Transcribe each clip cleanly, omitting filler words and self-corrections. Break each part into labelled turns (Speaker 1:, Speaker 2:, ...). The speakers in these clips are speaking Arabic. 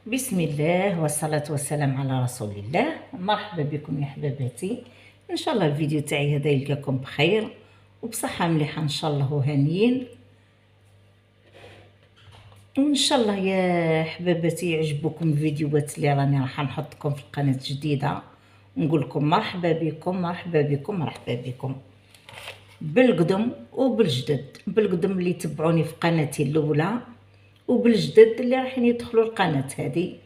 Speaker 1: بسم الله والصلاة والسلام على رسول الله. مرحبا بكم يا حباباتي. ان شاء الله الفيديو تاعي هذا يلقاكم بخير وبصحة مليحة ان شاء الله وهانيين، وان شاء الله يا حباباتي يعجبوكم الفيديوهات اللي راني راح نحطكم في القناة جديدة، ونقول لكم مرحبا بكم مرحبا بكم مرحبا بكم بالقدم وبالجدد، بالقدم اللي تبعوني في قناتي الاولى وبالجدد اللي رايحين يدخلوا القناة هذه.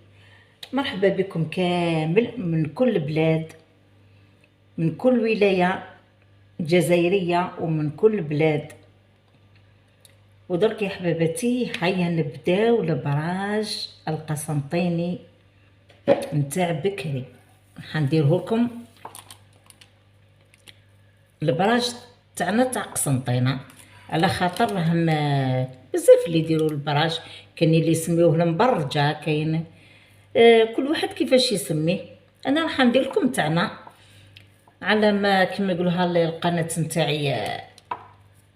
Speaker 1: مرحبا بكم كامل من كل بلاد، من كل ولاية جزائرية ومن كل بلاد. ودرك يا حباباتي هيا نبداو البراج القسنطيني نتاع بكري. حنديره لكم البراج تاعنا تاع قسنطينة، على خاطر راهم بزاف اللي يديروا البراج، كاين اللي يسميوه المبرجة، كاين كل واحد كيفاش يسميه. انا راح ندير لكم تاعنا على ما كما يقولوها القناه نتاعي.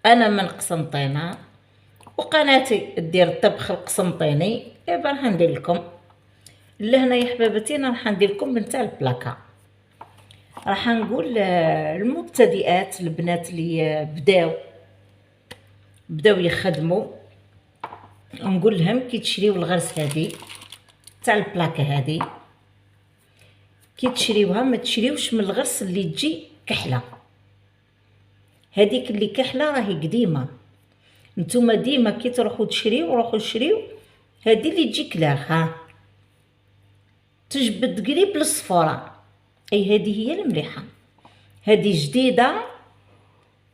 Speaker 1: انا من قسنطينه وقناتي دير الطبخ القسنطيني، دابا راح ندير لكم لهنا يا حبابتي. انا راح ندير لكم نتاع البلاكا، راح نقول المبتدئات البنات اللي بداو يخدموا، نقول لهم كي تشريو الغرس هذه تاع البلاكا هذه، كي تشريوها ما تشريوش من الغرس اللي تجي كحله، هذيك اللي كحله راهي قديمه. نتوما ديما كي تروحوا تشريو روحوا شريو هذه اللي تجي كلاغ، ها تجبد قريب للصفوره، اي هذه هي المليحه، هذه جديده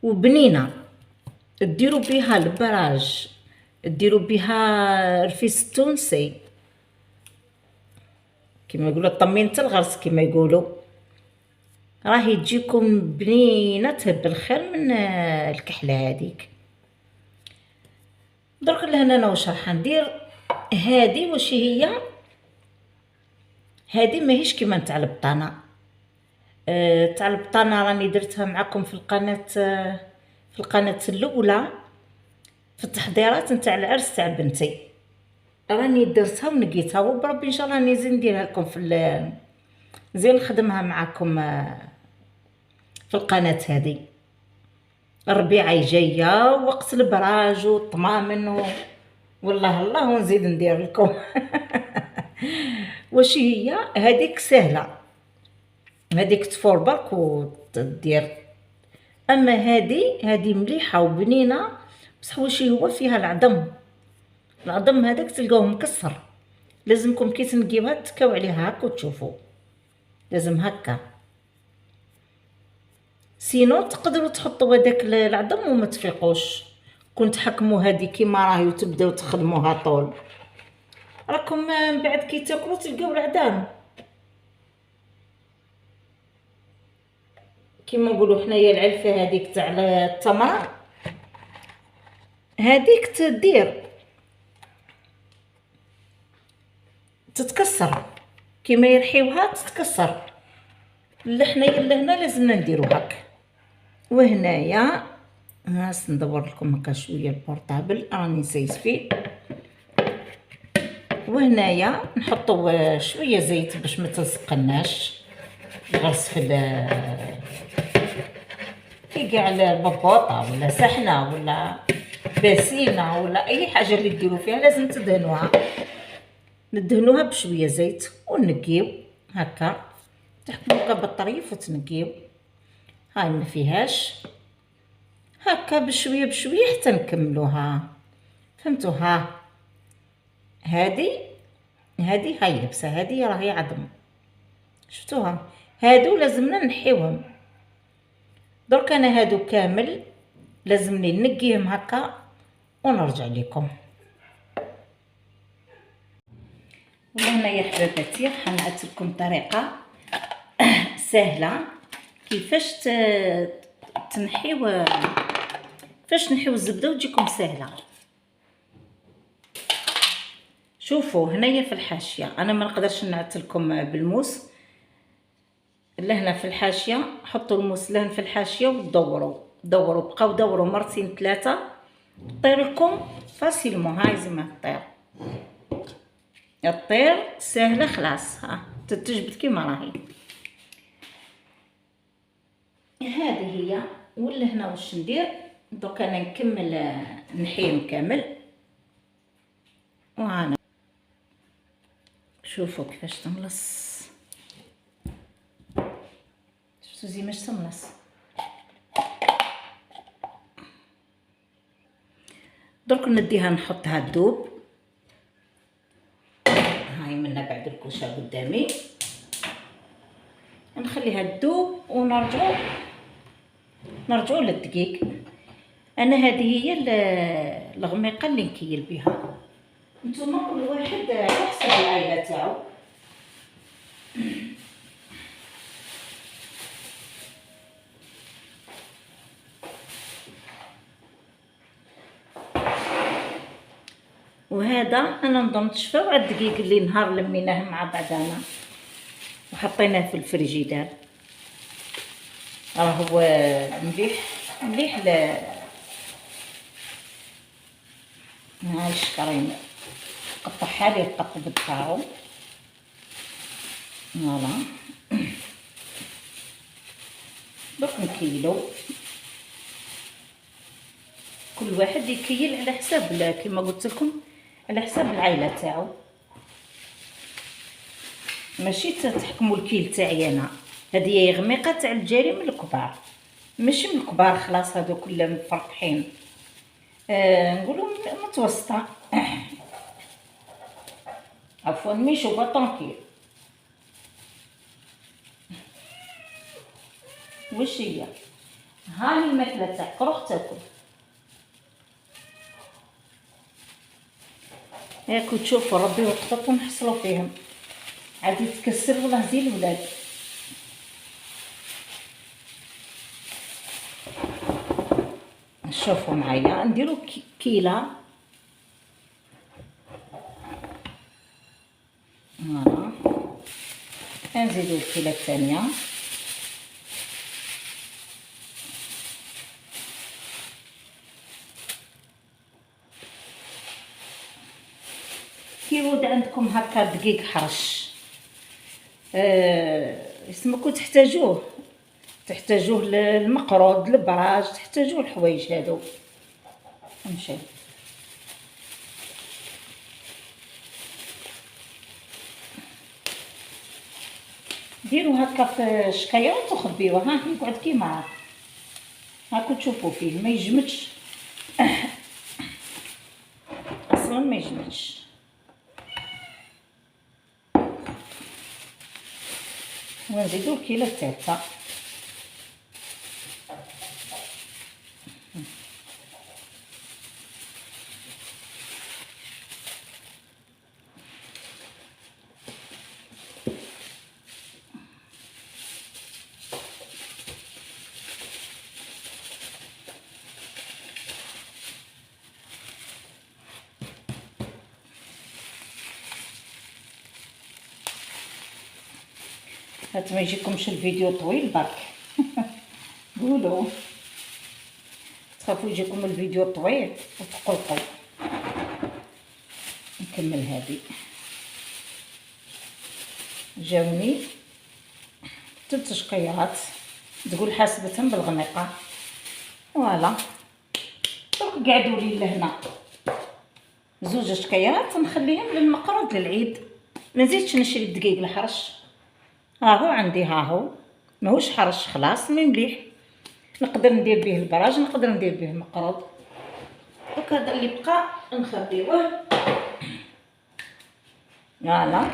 Speaker 1: وبنينه، ديروا بها البراج، ديروا بها الرفيس التونسي كما يقولوا طمينة الغرس كما يقولوا، راهي تجيكم بنينه تهب الخير من الكحله هذيك. درك لهنا انا واش راح ندير. هذه واش هي؟ هذه ماهيش كيما نتاع البطانه. تاع البطانه راني درتها معكم في القناه الاولى في التحضيرات نتاع العرس تاع بنتي، راني درتها ونقيتها، وبربي ان شاء الله نزيد نديرها لكم زين نخدمها معكم في القناه هذه. الربيعه جايه وقت البراج والطمامن والله الله ونزيد ندير لكم. واش هي هذيك؟ سهله، هذيك تفور برك وتدير. اما هذه مليحه وبنينه، بصح واش هو فيها العظم هذاك تلقاوه مكسر، لازمكم كي تنقيوها تكاو عليها هكا وتشوفوا، لازم هكا، سينو تقدروا تحطوا هذاك العظم وما تفيقوش، كنت تحكموا هذه كيما راهي وتبداو تخدموها طول، راكم من بعد كي تاكلوا تلقاو العظام كيما نقولوا حنايا العلفه هذيك تاع التمره، هذيك تدير تتكسر كيما يرحيوها تتكسر. حنايا لهنا لازمنا نديرو هكا. وهنايا هاس ندور لكم هكا شويه البورطابل راني نسيت فيه. وهنايا نحطوا شويه زيت باش ما تلصقناش الغرس في كاع البطاطا ولا سحنه ولا باسينه ولا اي حاجه اللي ديروا فيها لازم ندهنوها بشويه زيت ونقيو هكا، تحكموا هكا بالطريف وتنقيو. هاي ما فيهاش هكا بشويه بشويه حتى نكملوها، فهمتوا؟ هذه هاي لبسه، هذه راهي عظم، شفتوها؟ هادو لازمنا نحيوهم. درك انا هادو كامل لازمني نقيهم هكا ونرجع لكم. وهنا يا حباباتي حنعت لكم طريقه سهله كيفاش تنحيو، فاش نحيو الزبده وتجيكم سهله. شوفوا هنايا في الحاشيه، انا ما نقدرش نعت لكم بالموس، لهنا في الحاشيه حطوا الموس لهنا في الحاشيه ودوروا بقاو دوروا مرتين ثلاثه طير لكم فاسيلمون. هاي زعما طير الطير ساهله خلاص، ها تتجبد كيما راهي. هذه هي. ولا هنا واش ندير دوك؟ انا نكمل نحيهم كامل. وانا شوفوا كيفاش تملص، شفتوا زي ماش تملص. درك نديها نحطها تذوب. هاي منا بعد الكوشه قدامي، نخليها تذوب ونرجعوا للدقيق. انا هذه هي الغميقه اللي نكيل بها. نتوما كل واحد على حسب العائله تاعو. وهذا انا نظن تشفاو على الدقيق اللي نهار لميناه مع بعضنا وحطيناه في الفريجيدار. راه هو مليح هاي الشكرين قطعها لي القطب تاعو. فوالا دوك نكيلو، كل واحد يكيل على حساب كما قلت لكم على حساب العائله تاعو. ماشي تحكموا الكيل تاعي انا. هذه هي غميقه تاع الجاري من الكبار، ماشي من الكبار خلاص هادو كلهم مفرقحين. نقولوا متوسطه. عفوا ميشو طونكيل. واش هي؟ هاي الماكله تاعك روح تاكل. ياكو تشوفوا ربي وقتكم نحصلوا فيهم عاد يتكسر والله زي الولاد. شوفوا معايا نديرو كيله. فوالا نزيدو الكيله الثانيه. كيرود عندكم هكا دقيق حرش يسمكو تحتاجوه للمقروض البراج، تحتاجوه الحوايج هادو. نمشي ديروا هكا في شكايه وتخبيوه. ها يقعد كيما هاكو تشوفوا فيه ما يجمدش. اصلا ما يجمدش. ونزيدو الكيله الثالثه. هات ما يجيكمش الفيديو طويل برك. قولوا تخافوا يجيكم الفيديو طويل وتقلقوا. نكمل هذه. جاوني 3 شقيرات تقول حاسبتهم بالغميقه. فوالا درك قعدوا لي لهنا 2 شقيرات نخليهم للمقرض للعيد. ما نزيدش نشري الدقيق الحرش. هاهو عندي، هاهو ماهوش حرش خلاص مي مليح. نقدر ندير به البراج، نقدر ندير به المقرض. دوك هذا اللي بقى نخبيوه. فوالا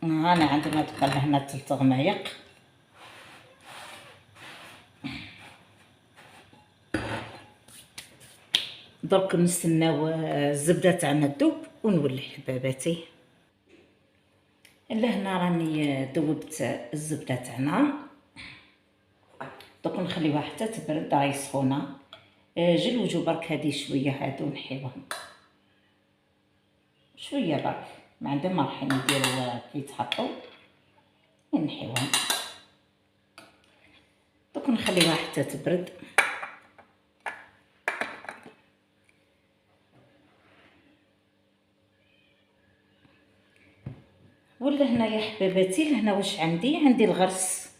Speaker 1: انا عندنا تبقى هنا 3 غمايق. درك نستناو الزبده تاعنا تذوب ونولي حباباتي. لهنا راني ذوبت الزبده تاعنا. دوك نخليوها حتى تبرد راهي سخونه. جلوجو برك هادي شويه هادو نحيوهم شويه برك، ما عندهم ما راح نديرو كي يتحطوا نحيوهم. دوك نخليوها حتى تبرد. ولا هنايا حباباتي لهنا واش عندي الغرس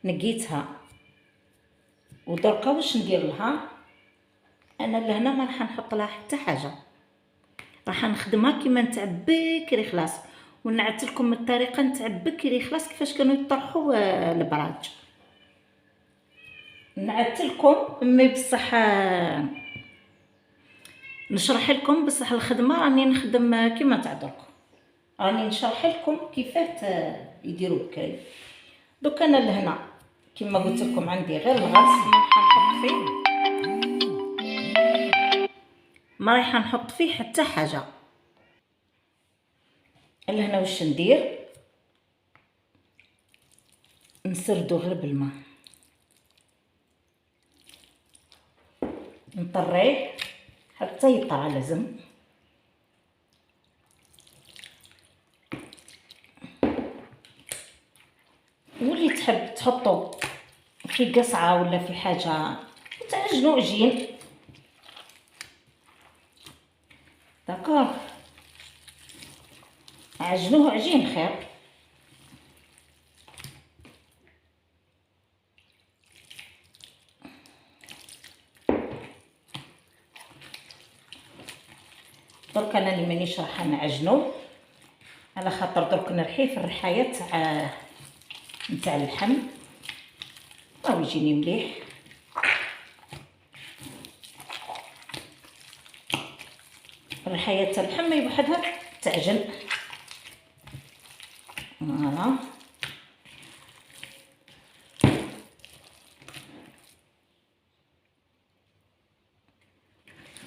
Speaker 1: نقيتها، ودركا واش ندير لها. انا لهنا ما راح نحط لها حتى حاجه، راح نخدمها كيما نتاع بكري خلاص. ونعت لكم الطريقه نتاع بكري خلاص كيفاش كانوا يطرحوا البراج. نعت لكم مي بصح نشرح لكم بصح الخدمه راني نخدم كيما تاع درك، راني نشرح لكم كيفاه يديروا بكري. دوك انا لهنا كيما قلت لكم عندي غير الغرس ما حنحط فيه، ما رايحه نحط فيه حتى حاجه. لهنا واش ندير، نسردو غير بالماء، نطريه حتى يطرى لازم. واللي تحب تحطو في قصعه ولا في حاجه تعجنوا عجين داكوغ، عجنوه عجين خير. درك انا اللي مانيش راح نعجنو على خاطر درك نرحيه في الرحايه تاع اللحم، راهو يجيني مليح. الرحايه تاع اللحم هي بوحدها تعجن. فوالا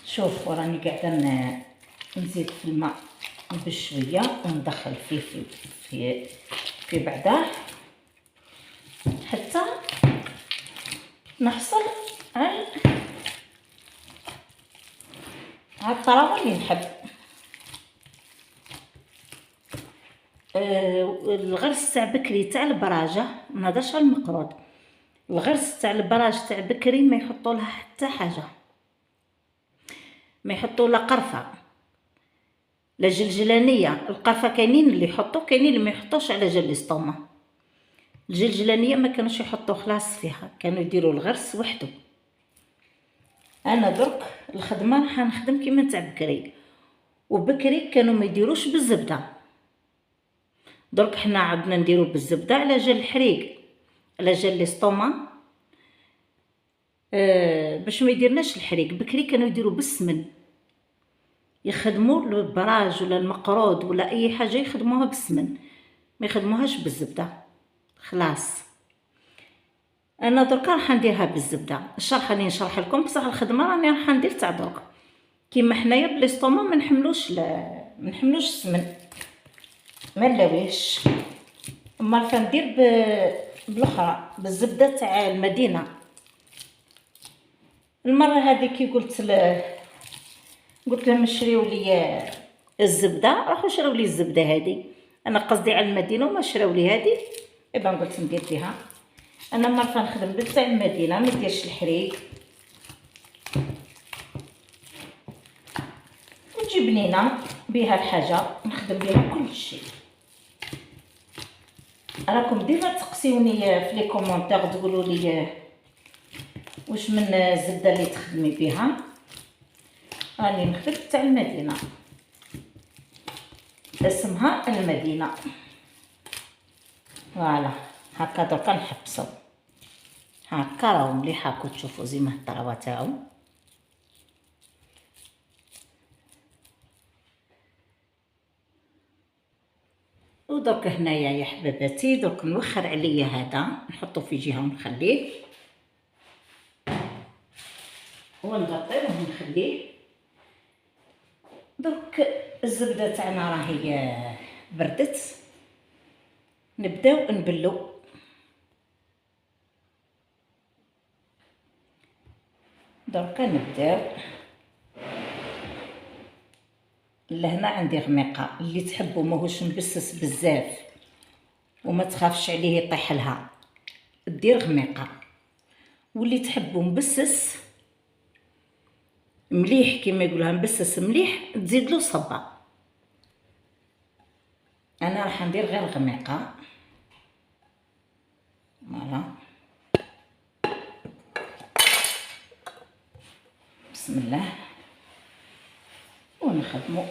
Speaker 1: شوف راني قاعده نزيد في الماء بشويه وندخل فيه في بعداه حتى نحصل على الطراوه اللي نحب. الغرس تاع بكري تاع البراجه ما نهضرش على المقروض، الغرس تاع البراج تاع بكري ما يحطوا لها حتى حاجه، ما يحطوا لا قرفه لا جلجلانيه. القرفه كاينين اللي يحطوا، كاينين اللي ما يحطوش على جال الاستوما. الجلجلانيه ما كانوش يحطوا خلاص فيها، كانوا يديروا الغرس وحده. انا درك الخدمه راح نخدم كيما تاع بكري، وبكري كانوا ما يديروش بالزبده، درك حنا عندنا نديرو بالزبده على جال الحريق، على جال الاستوما باش ما يديرناش الحريق. بكري كانوا يديروا بالسمن، يخدموا البراج ولا المقروض ولا اي حاجه يخدموها بالسمن، ما يخدموهاش بالزبده خلاص. انا درك راح نديرها بالزبده. الشرح راني نشرح لكم بصح الخدمه راني راح ندير تاع درك. كيما حنايا بليستوما ما نحملوش السمن، ما نلاويش. اما كندير بالاخرى بالزبده تاع المدينه. المره هذه كي قلت لهم شريو لي الزبده، راحوا شراو لي الزبده هذه. انا قصدي على المدينه وما شراو لي هذه، ايبا قلت ندير بها. انا مرة نخدم بتاع المدينه ما نديرش الحريق، وتجي بنينه بها الحاجه نخدم بها كل شيء. راكم ديما تقسيوني في لي كومونتير تقولوا لي واش من الزبده اللي تخدمي بها. راني نخدم تاع المدينه، اسمها المدينه. فوالا هكا دركا نحبسو هكا راهو مليح. هاكو تشوفوا زي ما الطراوه تاعو. ودرك هنايا يا حباباتي درك نوخر عليا هذا نحطو في جهه ونخليه، ونغطيه ونخليه. درك الزبده تاعنا راهي بردت، نبداو نبلو. دركا نبداو. لهنا عندي غميقه، اللي تحبوا ماهوش مبسس بزاف وما تخافش عليه يطيح لها دير غميقه، واللي تحبوا مبسس مليح كيما يقولها مبسس مليح تزيد له صبه. انا راح ندير غير غميقه. فوالا، بسم الله، ونخدمو.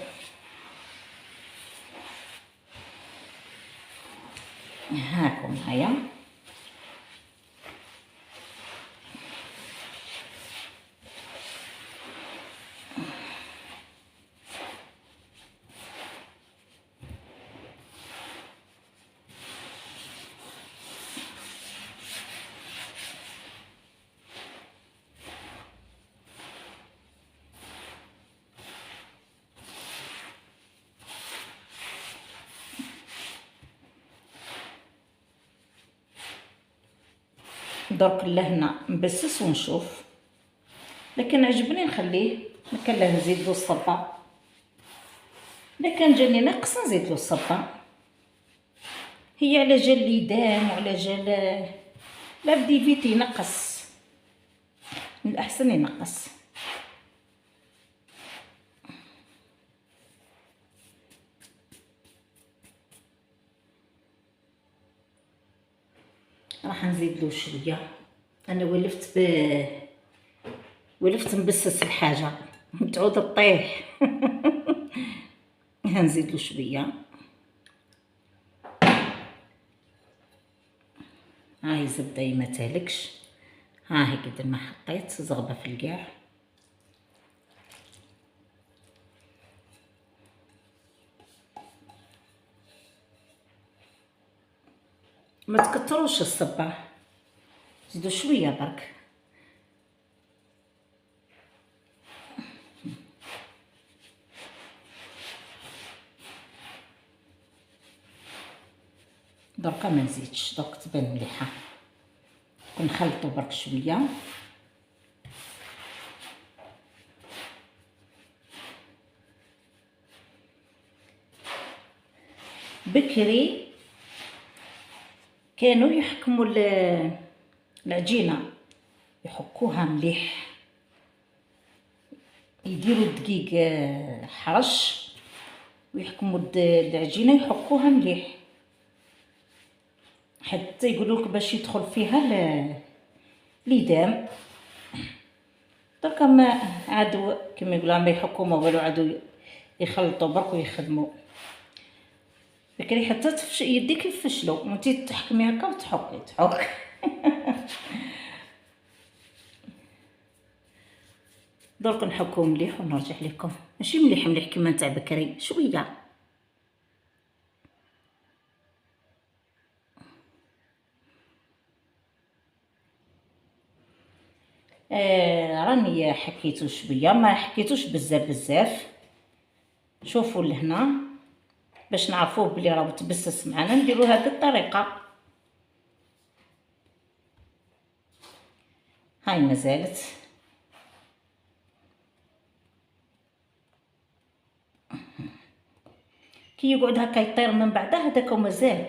Speaker 1: هاكم هيا. درك لهنا نبسس ونشوف، لكن عجبني نخليه. كان له نزيد له الصبا، الا كان جاني ناقص نزيد له الصبا. هي على جال ليدان وعلى جال لا بدي فيت ينقص، من الاحسن ينقص. راح نزيد له شويه. انا ولفت نبسس الحاجه تعود تطيح. هنزيد له شويه. هاي زبده ما تهلكش. ها هي قد ما حطيت زغبه في الكاع. ما تكتروش الصباح، زيدوا شويه برك. دركا ما نزيدش، درك تبان مليحه. ونخلطو برك شويه. بكري كانوا يحكموا العجينه، يحكوها مليح، يديروا الدقيق حرش ويحكموا العجينه يحكوها مليح حتى يقولولك باش يدخل فيها ليدام. دركا ما عادوا كما يقولوا ما يحكوا ما والو، عادوا يخلطوا برك ويخدموا. بكري حتى يديك يفشلوا وانتي تحكمي هكا وتحكي تحك. درك نحكو مليح ونرجع لكم. ماشي مليح مليح كيما نتاع بكري، شويه. راني حكيتو شويه، ما حكيتوش بزاف. شوفوا لهنا باش نعرفوه بلي راه تبسس معنا. نديرو هذه الطريقه. هاي مازالت. كي يقعد هكا يطير من بعده هذاك مازال.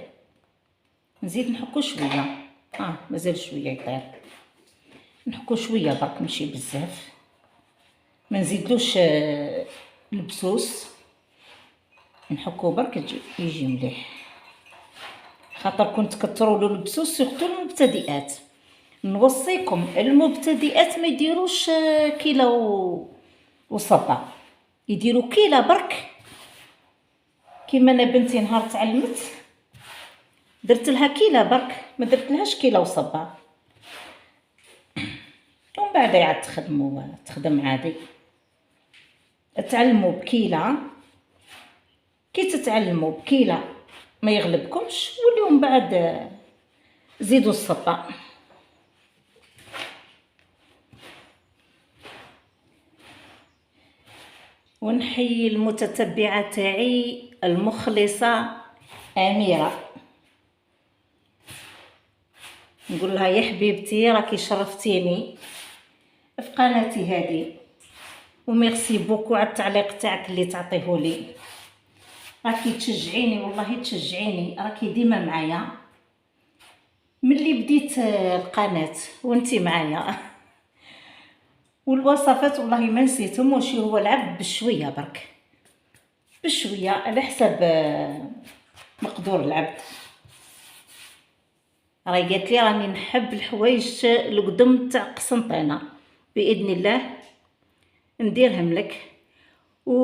Speaker 1: نزيد نحكو شويه. مازال شويه يطير. نحكو شويه برك ماشي بزاف. ما نزيدلوش البسوس، نحكو برك يجي مليح. خاطر كنت كتروا له البسوس سورتو المبتدئات. نوصيكم المبتدئات ما يديروش كيلو وصبا، يديروا كيلة برك. كيما انا بنتي نهار تعلمت درت لها كيلة برك، ما درت لهاش كيلة وصبا. ومن بعد عاد تخدم عادي. تعلموا بكيلة، كي تتعلموا بكيلة ما يغلبكمش وليو من بعد زيدوا الصبا. ونحيي المتتبعة تاعي المخلصة أميرة، نقول لها يا حبيبتي راكي شرفتيني في قناتي هذه، وميرسي بوكو على التعليق تاعك اللي تعطيهولي. راكي تشجعيني والله تشجعيني، راكي ديما معايا ملي بديت القناة وانتي معايا. والوصفات والله ما نسيتهم. هو العب بشويه برك، بشويه على حسب مقدور العبد. راهي قالت لي راني نحب الحوايج القدم تاع قسنطينه، باذن الله نديرهم لك. و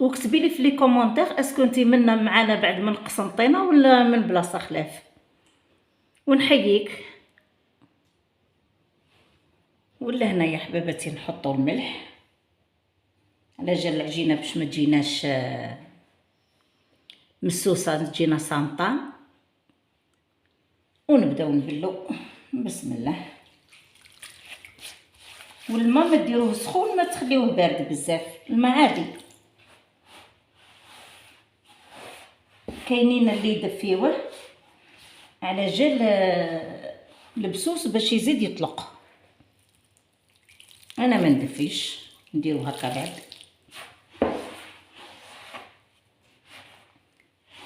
Speaker 1: وكتبي لي في لي كومونتير اسكو انتي منا معانا بعد من قسنطينه ولا من بلاصه خلاف. ونحييك. ولا هنا يا حباباتي نحطوا الملح على جال العجينه باش ما تجيناش مسوسه، تجينا سانطان. ونبداو نبلو. بسم الله. والماء ما ديروه سخون، ما تخليوه بارد بزاف، الماء عادي. كاينين اللي يدفيوه على جال البسوس باش يزيد يطلق. انا ما ندفيش، نديرو هكا بعد.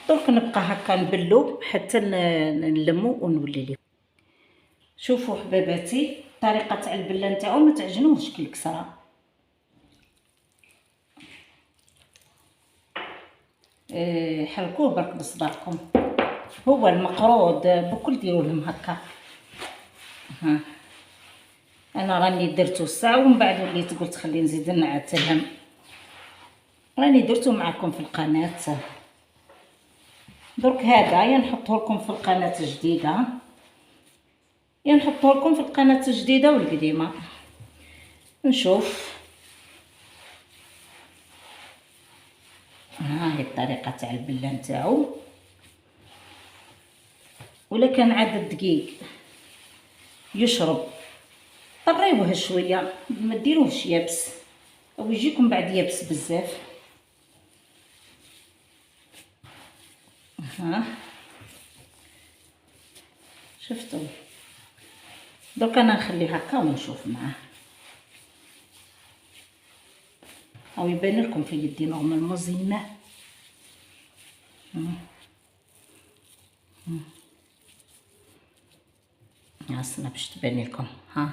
Speaker 1: درك نبقى هكا نبلو حتى نلمو ونولي ليه. شوفوا حباباتي الطريقه تاع البله نتاعو، ما تعجنوش كي الكسره. حركوه برك بصبعكم. هو المقرود بكل ديروا لهم هكا. ها انا راني درتو الساعه ومن بعد وليت قلت خلي نزيد نعتلهم. راني درتو معكم في القناه. درك هذا يا نحطه لكم في القناه الجديده يا نحطه لكم في القناه الجديده والقديمه. نشوف. ها هي الطريقه تاع البله نتاعو. ولا كان عاد الدقيق يشرب طريوه شويه، ما ديروهش يابس او يجيكم بعد يابس بزاف. ها شفتوا. دوك انا نخليه هكا ونشوف معاه. او يبان لكم في يدي نورمال مزينه. عسنا باش تبان لكم. ها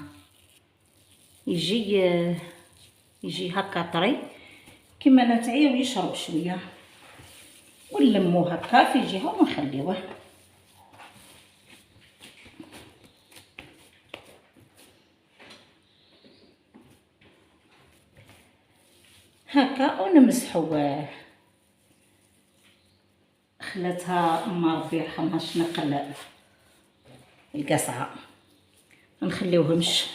Speaker 1: يجي هكا طري كيما انا تاعي ويشرب شويه. ونلمو هكا في جهه ونخليوه. هكا ونمسحو. خلاتها اما ربي يرحمها شنقل القصعه، ما نخليوهمش.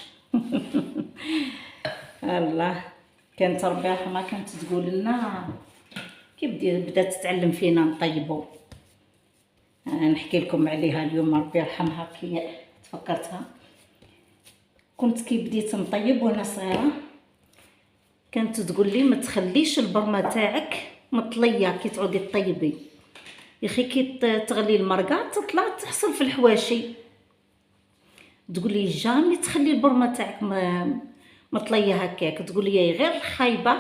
Speaker 1: الله كانت ربي يرحمها كانت تقول لنا كي بدات تتعلم فينا نطيبو. نحكي لكم عليها اليوم ربي يرحمها كي تفكرتها. كنت كي بديت نطيب وانا صغيره كانت تقول لي ما تخليش البرمه تاعك مطليه كي تعودي طيبي. يا اخي كي تغلي المرقه تطلع تحصل في الحواشي. تقول لي جامي تخلي البرمه تاعك مطليه هكاك. تقول لي غير الخايبه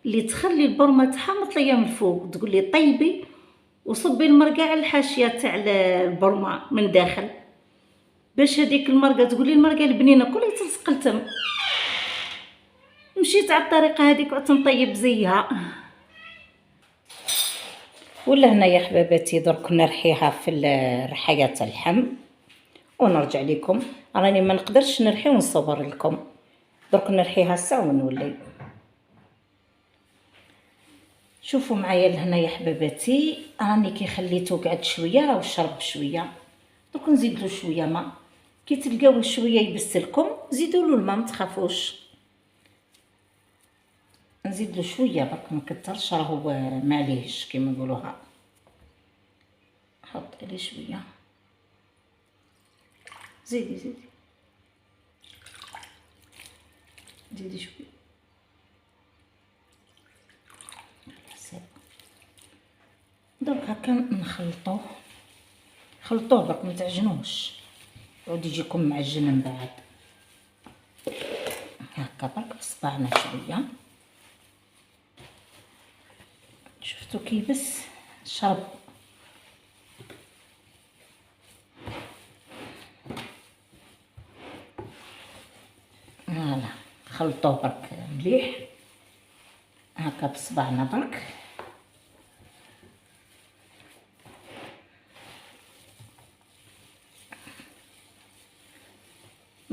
Speaker 1: اللي تخلي البرمه تاعها مطليه من الفوق. تقول لي طيبي وصبي المرقه على الحاشيه تاع البرمه من داخل باش هذيك المرقه. تقول لي المرقه البنينه كلها تلصق التم. مشيت على الطريقه هذيك وعدت نطيب زيها. ولا هنا يا حباباتي درك نرحيها في الرحايه تاع اللحم ونرجع لكم. راني ما نقدرش نرحي ونصور لكم. درك نرحيها الساعه ونولي. شوفوا معايا لهنا يا حباباتي راني كي خليته قعد شويه راه شرب شويه. درك نزيد له شويه ماء. كي تلقاوه شويه يبس لكم زيدوا له الماء ما تخافوش. نزيد له شويه برك ما نكثرش راهو معليش كيما نقولوها. حط لي شويه. زيدي شويه. درك هكا نخلطوه. خلطوه برك ما تعجنوش يعود يجيكم معجن من بعد. هكا برك بصبعنا شويه. شفتوا كيبس شرب. فوالا خلطوه برك مليح هكا بصبعنا برك.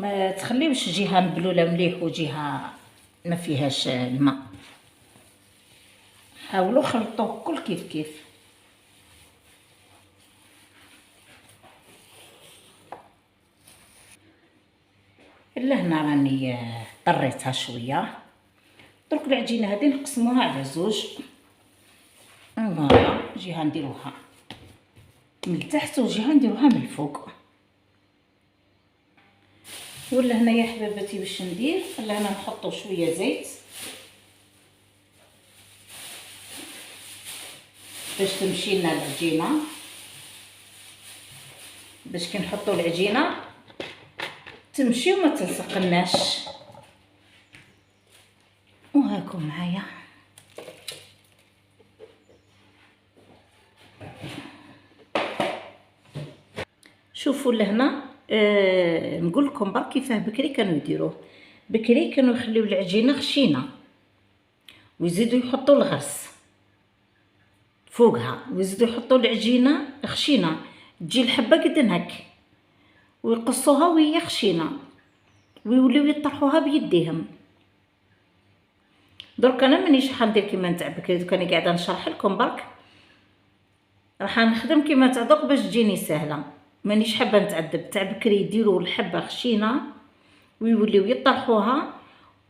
Speaker 1: ما تخليوش جهه مبلوله مليح وجهه ما فيهاش الماء. حاولوا خلطوه كل كيف كيف. لهنا راني طريتها شويه. درك العجينه هذه نقسموها على زوج. فوالا جهه نديروها من التحت وجهه نديروها من الفوق. ولا هنايا حباباتي باش ندير، هنا نحطو شويه زيت باش تمشي لنا العجينه، باش كي نحطو العجينه تمشي وما تلصقناش. وهاكم معايا شوفوا لهنا. نقول لكم برك كيفاه بكري كانوا يديروه. بكري كانوا يخليو العجينه خشينه ويزيدوا يحطوا الغرس فوقها، ويزيدوا يحطوا العجينه خشينه تجي الحبه قد هك، ويقصوها وهي خشينه ويوليو يطرحوها بيديهم. درك انا مانيش حندير كيما نتاع بكري، دوك انا قاعده نشرح لكم برك، راح نخدم كيما تاع دوك باش تجيني سهله. مانيش حابه نتعذب. تاع بكري يديروا الحبه خشينه ويوليو يطرحوها،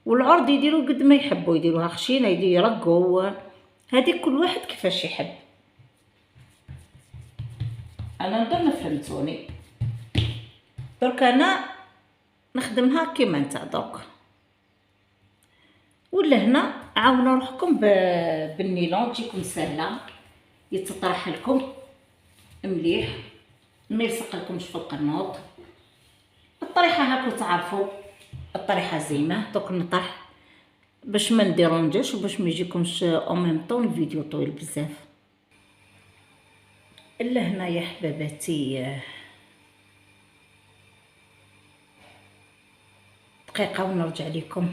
Speaker 1: والعرض يديروا قد ما يحبوا، يديروها خشينه يديروا يرقوا. هذه كل واحد كيفاش يحب. انا نظن فهمتوني. درك انا نخدمها كيما نتاع دوك. ولا هنا عاونوا روحكم بالنيلون تجيكم سهله، يتطرح لكم مليح ما يلصق لكمش في القنوط. الطريحه هاكو تعرفوا الطريحه زينه. دوك نطرح باش ما نديرونجاش وباش ما يجيكمش او ميم طون الفيديو طويل بزاف. الا هنا يا حباباتي دقيقه ونرجع لكم.